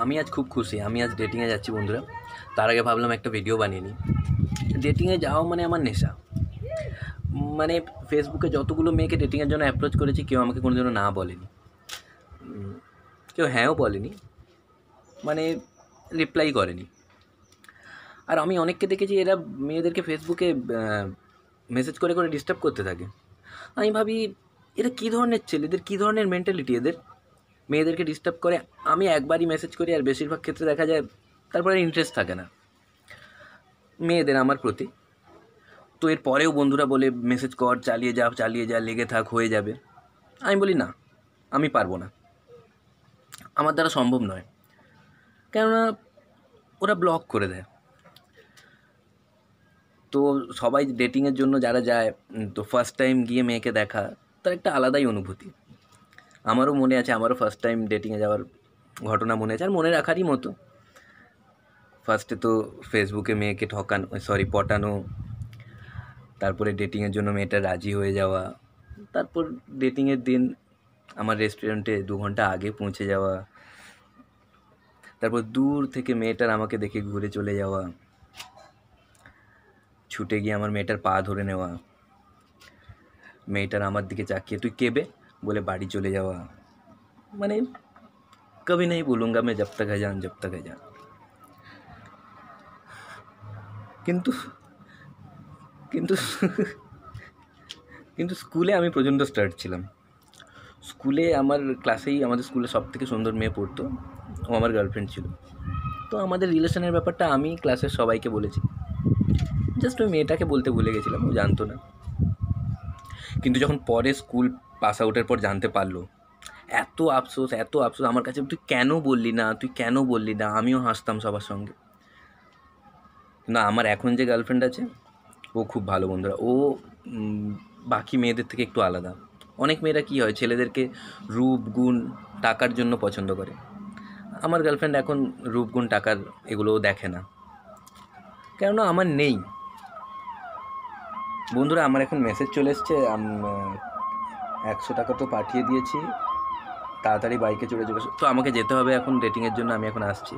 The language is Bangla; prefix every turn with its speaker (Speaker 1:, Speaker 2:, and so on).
Speaker 1: আমি আজ খুব খুশি, আমি আজ ডেটিংয়ে যাচ্ছি বন্ধুরা। তার আগে ভাবলাম একটা ভিডিও বানিয়ে নিই। ডেটিংয়ে যাওয়া মানে আমার নেশা। মানে ফেসবুকে যতগুলো মেয়েকে ডেটিংয়ের জন্য অ্যাপ্রোচ করেছি, কেউ আমাকে কোনোদিনও না বলেনি, কেউ হ্যাঁও বলেনি, মানে রিপ্লাই করেনি। আর আমি অনেককে দেখেছি এরা মেয়েদেরকে ফেসবুকে মেসেজ করে করে ডিস্টার্ব করতে থাকে। আমি ভাবি এরা কী ধরনের ছেলে, এদের কী ধরনের মেন্টালিটি এদের, মেয়েদেরকে ডিস্টার্ব করে। আমি একবারই মেসেজ করি, আর বেশিরভাগ ক্ষেত্রে দেখা যায় তারপরে ইন্টারেস্ট থাকে না মেয়েদের আমার প্রতি। তো এর পরেও বন্ধুরা বলে মেসেজ কর, চালিয়ে যা, লেগে থাক, হয়ে যাবে। আমি বলি না, আমি পারবো না, আমার দ্বারা সম্ভব নয়। কেননা ওরা ব্লক করে দেয়। তো সবাই ডেটিংয়ের জন্য যারা যায়, তো ফার্স্ট টাইম গিয়ে মেয়েকে দেখা, তার একটা আলাদাই অনুভূতি। আমারও মনে আছে, আমারও ফার্স্ট টাইম ডেটিংয়ে যাওয়ার ঘটনা মনে আছে, আর মনে রাখারই মতো। ফার্স্টে তো ফেসবুকে মেয়েকে পটানো, তারপরে ডেটিংয়ের জন্য মেয়েটা রাজি হয়ে যাওয়া, তারপর ডেটিংয়ের দিন আমার রেস্টুরেন্টে 2 ঘন্টা আগে পৌঁছে যাওয়া, তারপর দূর থেকে মেয়েটার আমাকে দেখে ঘুরে চলে যাওয়া, ছুটে গিয়ে আমার মেয়েটার পা ধরে নেওয়া, মেয়েটার আমার দিকে চাকিয়ে তুই কেবে বলে বাড়ি চলে যাওয়া। মানে কবি নেই বলুঙ্গা মে জব তক হ্যায় জান। কিন্তু কিন্তু কিন্তু স্কুলে আমি প্রচণ্ড স্টার্ট ছিলাম। স্কুলে আমাদের স্কুলে সব থেকে সুন্দর মেয়ে পড়তো, ও আমার গার্লফ্রেন্ড ছিল। তো আমাদের রিলেশনের ব্যাপারটা আমি ক্লাসের সবাইকে বলেছি, জাস্ট ওই মেয়েটাকে বলতে ভুলে গেছিলাম, ও জানতো না। কিন্তু যখন পরে স্কুল পাস আউটের পর জানতে পারলো, এত আফসোস আমার কাছে, তুই কেন বললি না। আমিও হাসতাম সবার সঙ্গে। না, আমার এখন যে গার্লফ্রেন্ড আছে ও খুব ভালো বন্ধুরা। ও বাকি মেয়েদের থেকে একটু আলাদা। অনেক মেয়েরা কী হয়, ছেলেদেরকে রূপ, গুণ, টাকার জন্য পছন্দ করে। আমার গার্লফ্রেন্ড এখন রূপ, গুণ, টাকার এগুলোও দেখে না, কেননা আমার নেই। বন্ধুরা, আমার এখন মেসেজ চলে এসছে, 100 টাকা তো পাঠিয়ে দিয়েছি, তাড়াতাড়ি বাইকে চড়ে যাবে। তো আমাকে যেতে হবে এখন ডেটিংয়ের জন্য, আমি এখন আসছি।